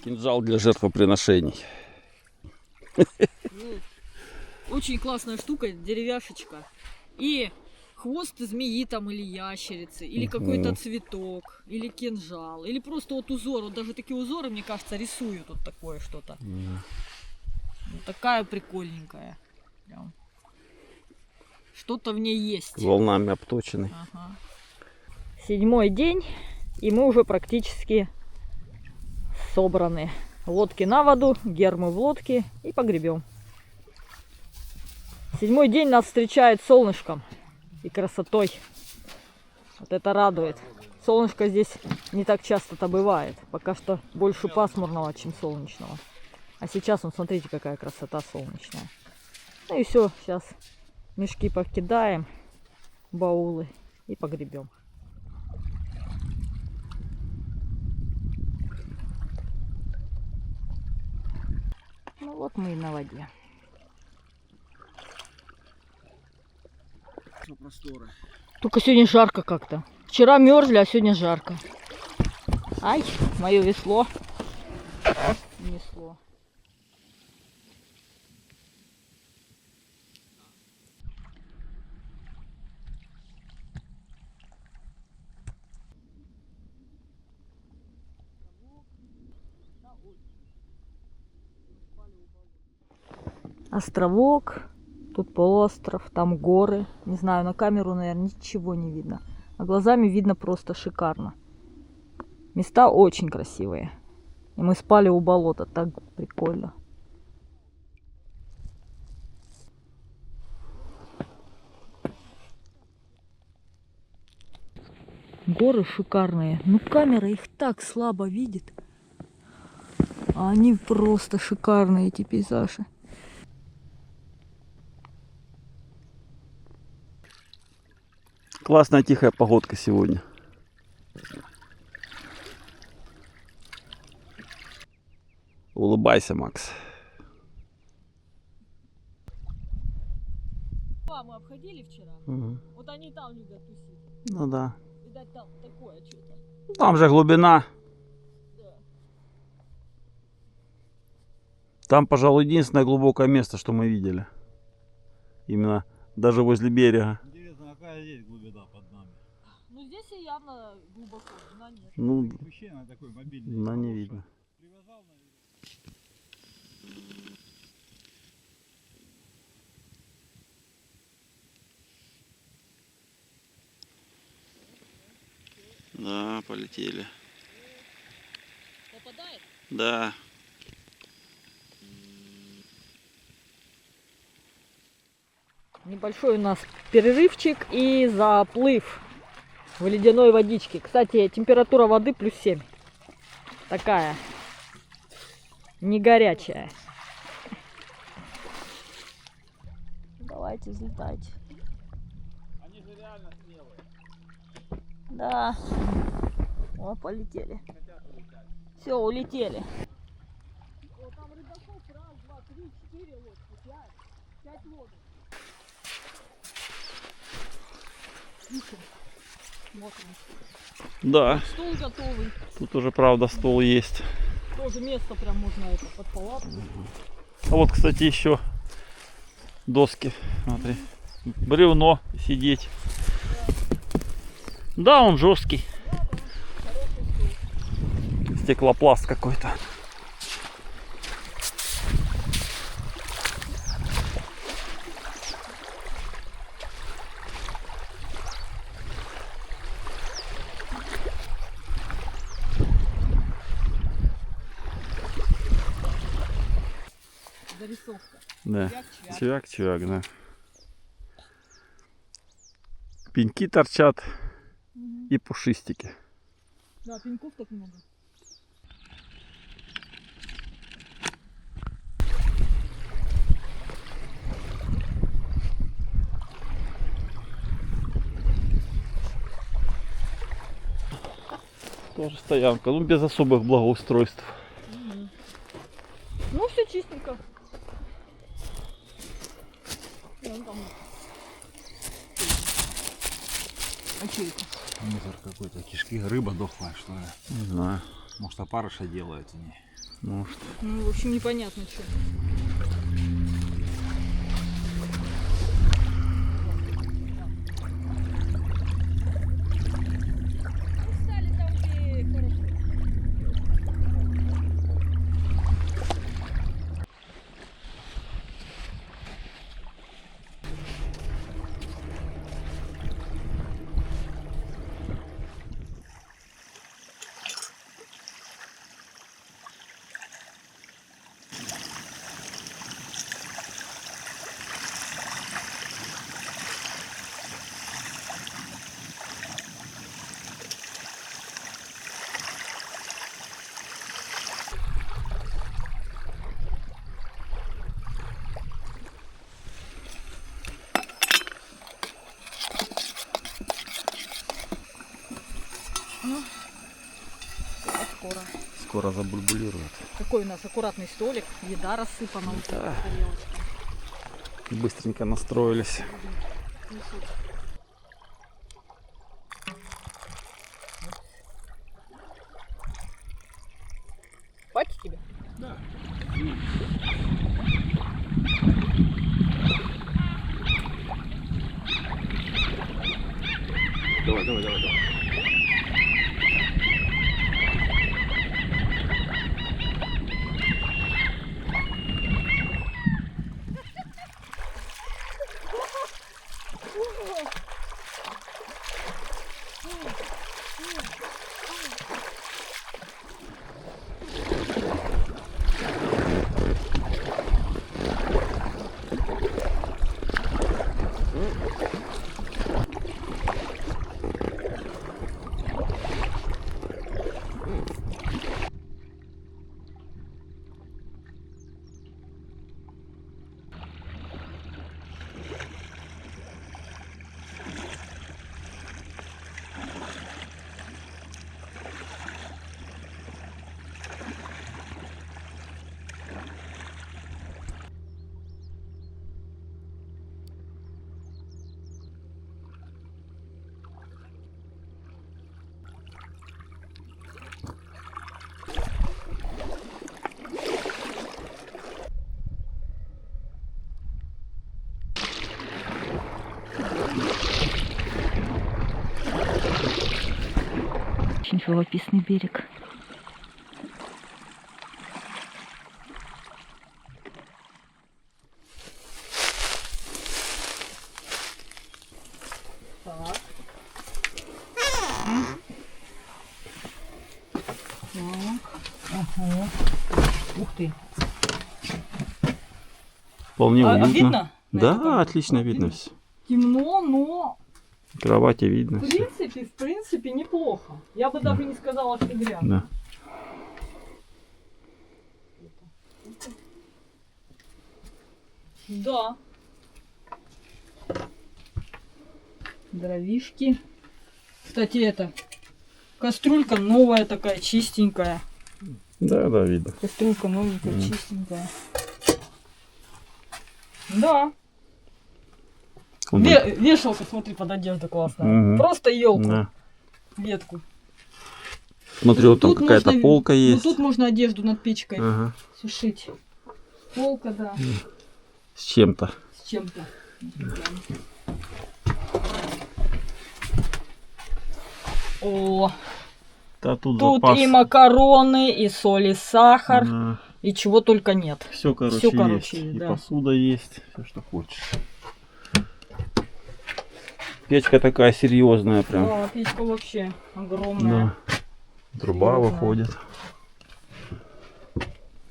Кинжал для жертвоприношений. Очень классная штука, деревяшечка. И хвост змеи там или ящерицы, или какой-то цветок, или кинжал, или просто вот узор. Вот даже такие узоры, мне кажется, рисуют вот такое что-то. Вот такая прикольненькая. Прям. Что-то в ней есть. Волнами обточенный. Ага. 7-й день, и мы уже практически собраны. Лодки на воду, гермы в лодке и погребем. 7-й день нас встречает солнышком и красотой. Вот это радует. Солнышко здесь не так часто-то бывает. Пока что больше пасмурного, чем солнечного. А сейчас, смотрите, какая красота солнечная. Ну и все, сейчас мешки покидаем, баулы и погребем. Ну вот мы и на воде. Только сегодня жарко как-то. Вчера мерзли, а сегодня жарко. Ай, мое весло. Несло. Островок. Тут полуостров, там горы. Не знаю, на камеру, наверное, ничего не видно. А глазами видно просто шикарно. Места очень красивые. И мы спали у болота. Так прикольно. Горы шикарные. Ну, камера их так слабо видит. А они просто шикарные, эти пейзажи. Классная тихая погодка сегодня. Улыбайся, Макс. Мы обходили вчера. Вот они там любят тусить. Ну да. Видать, там такое что-то. Там же глубина. Да. Там, пожалуй, единственное глубокое место, что мы видели. Именно даже возле берега. Интересно, какая здесь глубина под нами? Ну здесь и явно глубоко, дна нет. Ну, Ощущение такой мобильный. дна не видно. Привязал, наверное. Да, полетели. Попадает? Да. Небольшой у нас перерывчик и заплыв в ледяной водичке. Кстати, температура воды +7. Такая. Не горячая. Давайте, взлетайте. Они же реально смелые. Да. О, полетели. Хотят улетать. Все, улетели. О, там рыбаков 1, 2, 3, 4 лодки, 5 лодок. Смотрим. Да. Стол готовый. Тут уже, правда, стол есть. Тоже место прям можно это под палатку. А вот, кстати, еще доски. Смотри. Бревно сидеть. Да, он жесткий. Стеклопласт какой-то. Зарисовка. Да. Чвяк-чвяк. Чувак, да. Пеньки торчат и пушистики. Да, пеньков так много. Тоже стоянка, ну без особых благоустройств. Ну, все чистенько. А что это? Мусор какой-то, кишки, рыба дохлая, что ли? Не знаю. Может, опарыша делают они. Может. Ну, в общем, непонятно, что. Ну, скоро. Скоро забульбулирует. Какой у нас аккуратный столик, еда рассыпана вот Да. эта тарелочка. Быстренько настроились. Несут. Хватит тебе? Да. Давай, давай, давай, давай. Очень живописный берег. Так. Ага. Ух ты. Вполне А уютно. видно? На Да, эту камеру? отлично видно все. Темно, но Кровати видно в все. принципе неплохо. Я бы даже не сказала, что грязно. Да. Да. Дровишки. Кстати, это кастрюлька новая такая, чистенькая. Да, да, видно. Кастрюлька новенькая, чистенькая. Да. Вешалка, смотри, под одежду классная. Мгм. Просто елку, Да. ветку. Смотрю, вот там Тут какая-то можно- полка Ну, есть. тут можно одежду над печкой Ага. сушить. Полка, да, С чем-то. с чем-то. О, Да, тут тут запас. и макароны, и соль, и сахар, и чего только нет. Все, короче, Всё, короче, есть. И да. посуда есть, все, что хочешь. Печка такая серьезная прям. Да, печка вообще огромная. Да. Труба Серьезная. выходит.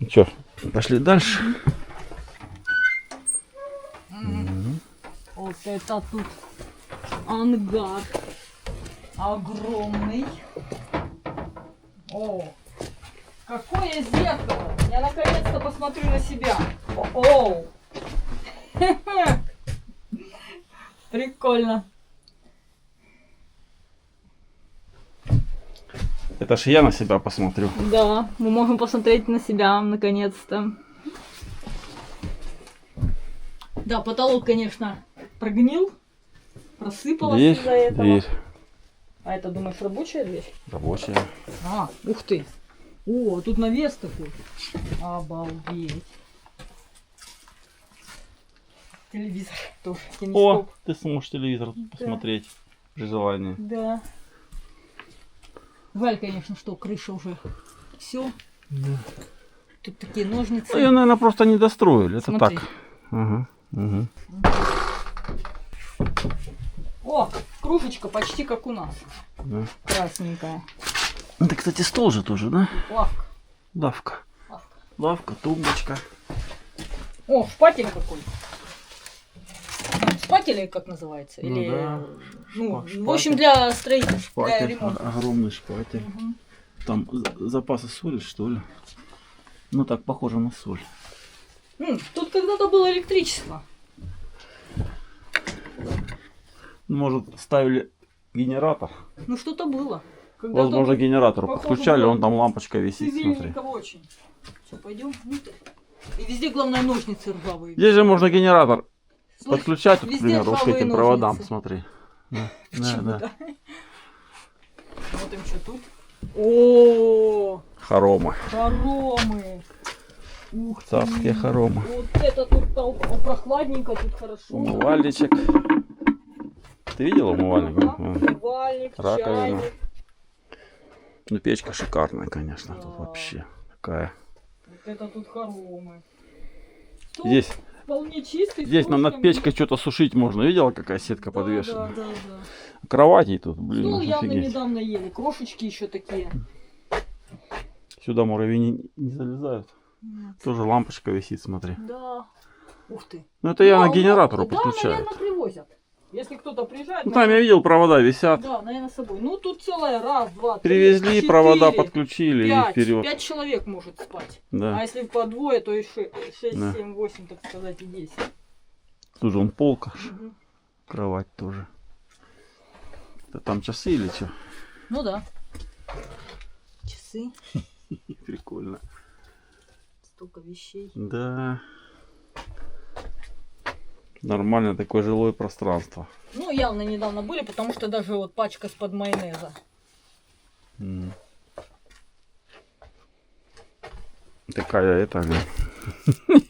Ну что, пошли дальше. Вот это тут ангар огромный. О, какое зеркало! Я наконец-то посмотрю на себя. О, прикольно. Это ж я на себя посмотрю. Да, мы можем посмотреть на себя наконец-то. Да, потолок, конечно, прогнил, просыпалось Дверь, из-за этого. дверь. А это, думаешь, рабочая дверь? Рабочая. А, ух ты. О, тут навес такой. Обалдеть. Телевизор тоже. О, Кинескоп. ты сможешь телевизор посмотреть при желании. Да. Жаль, конечно, что крыша уже все. Тут такие ножницы. Ну, ее, наверное, просто не достроили. Это Смотри. так. Ага. Угу. О, кружечка почти как у нас. Да. Красненькая. Это, кстати, стол же тоже, да? Лавка. Лавка. Лавка. Лавка, тумбочка. О, шпатель какой. Шпатель или как называется? Ну Или, да. ну, Шпатель. в общем, для строительства, для Шпатель, ремонта. огромный шпатель. Мгм. Там запасы соли, что ли? Ну так, похоже на соль. Тут когда-то было электричество. Может, ставили генератор? Ну, что-то было. Когда-то Возможно, генератор похоже, подключали, было. вон там лампочка висит, смотри. цивильненько очень. Все, пойдем внутрь. И везде, главное, ножницы ржавые. Здесь же можно генератор Слышь, подключать, вот, к везде примеру, вот к ржавые этим проводам, ножницы. смотри. Да, да, Почему-то. да. Смотрим, что тут. О, Хоромы. хоромы. Ух ты. Царские хоромы. Вот это тут прохладненько, тут хорошо. Умывальничек. Ты видела умывальник? Ага, А. умывальник, Раковина. чайник. Ну, печка шикарная, конечно, тут Да. вообще такая. Вот это тут хоромы. Стол Здесь, вполне чистый. с здесь нам над кружками. печкой что-то сушить можно. Видела, какая сетка Да, подвешена? Да, да, да. Кроватей тут, блин, Стол явно офигеть. недавно ели. Крошечки еще такие. Сюда муравьи не залезают. Тоже лампочка висит, смотри. Да. Ух ты. Ну, это я Да, на генератору да, подключаю. наверное, привозят. Если кто-то приезжает. Ну, там я видел, провода висят. Да, наверное, с собой. Ну, тут целая раз, два, три, Привезли, четыре, провода подключили и пять. вперед. 5 человек может спать. А Да. если по двое, то и 6, Да. 7, 8, так сказать, и 10. Тут же он полка, Мгм. кровать тоже. Это там часы или что? Ну да. Часы. Прикольно. Столько вещей. Да. Нормально такое жилое пространство. Ну, явно недавно были, потому что даже вот пачка с-под майонеза. М. Такая это,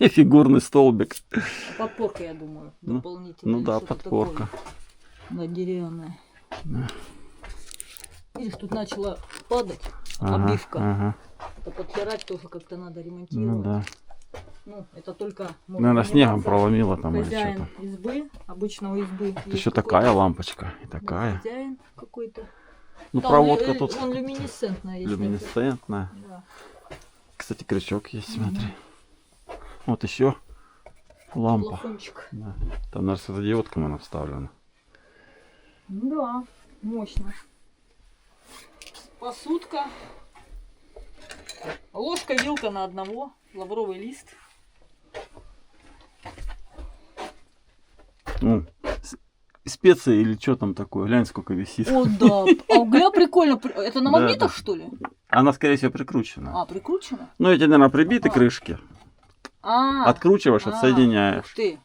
фигурный столбик. Подпорка, я думаю, Ну, дополнительная. Ну да, что-то подпорка. такое. Да, деревянная. Да. Видишь, тут начала падать Ага, обивка. ага. Это подтирать тоже как-то надо Ну ремонтировать. да. Ну, это только может Наверное, снегом заниматься проломило там или хозяин что-то. избы, обычного избы. Это Есть еще какой-то, такая лампочка и да, такая. хозяин какой-то. Ну Да, проводка он, тут он люминесцентная. есть люминесцентная. такая. Да. Кстати, крючок есть, смотри. Вот еще лампа. Плафончик. Да. Там, наверное, светодиодками она вставлена. Да, мощно. Посудка. Ложка, вилка на одного. Лавровый лист. Ну, специи или что там такое? Глянь, сколько висит. О, да. А угля прикольно. Это на Да, магнитах, да. что ли? Она, скорее всего, прикручена. А, прикручено? Ну, эти, наверное, прибиты А. крышки. А, Откручиваешь, ух отсоединяешь. ты.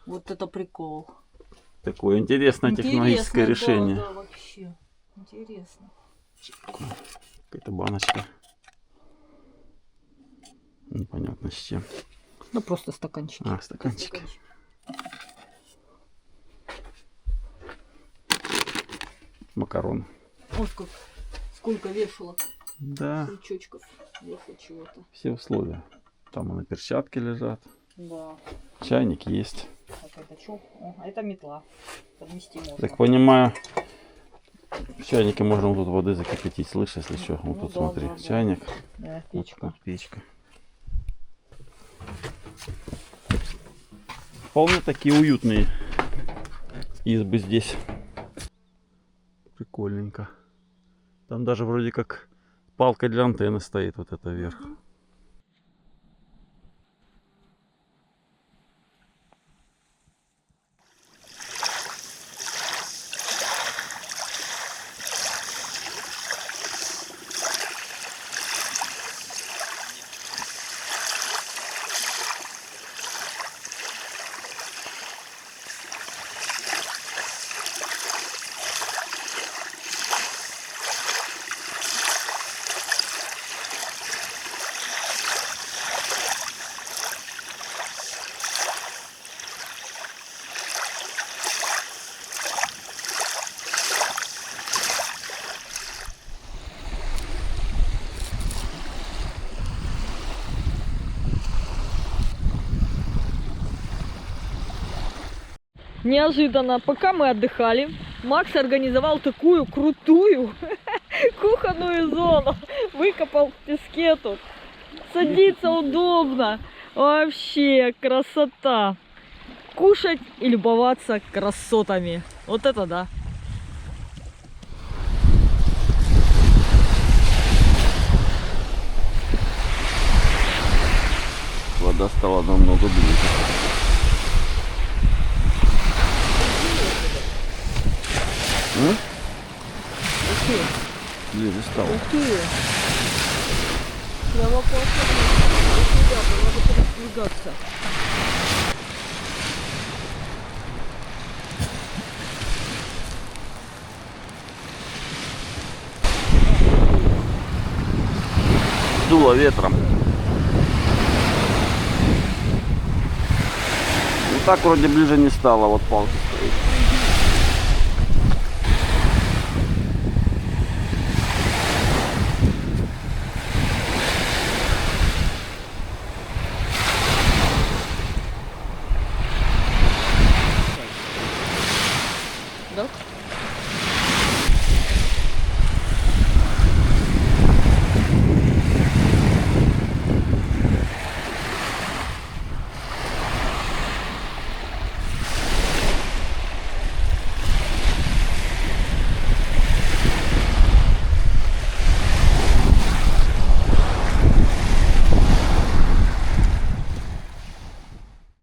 Вот это прикол. Такое интересное технологическое Интересно, решение. Да, да, вообще. Интересно. Какая-то баночка. Непонятно с чем. Ну, просто стаканчики. А, стаканчики. Макарон. Вот как, сколько вешалок, Да, крючочков, вешать чего-то. все условия. Там и на перчатки лежат. Да. Чайник есть. Так, это что? О, а это метла. Поднести можно. Так понимаю, в чайнике можно вот тут воды закипятить. Слышь, если что. Вот Ну тут да, смотри, да, да. чайник. Да, Вот печка. тут печка. Вполне такие уютные избы здесь. Прикольненько. Там даже вроде как палка для антенны стоит вот это вверх. неожиданно, пока мы отдыхали, Макс организовал такую крутую кухонную зону. Выкопал в песке тут. Садиться удобно. Вообще красота. Кушать и любоваться красотами. Вот это да. Вода стала намного ближе. Какие? Ближе стало. Какие? Прямо классно. Ребята, надо передвигаться. Дуло ветром. Ну так вроде ближе не стало, вот палки стоит.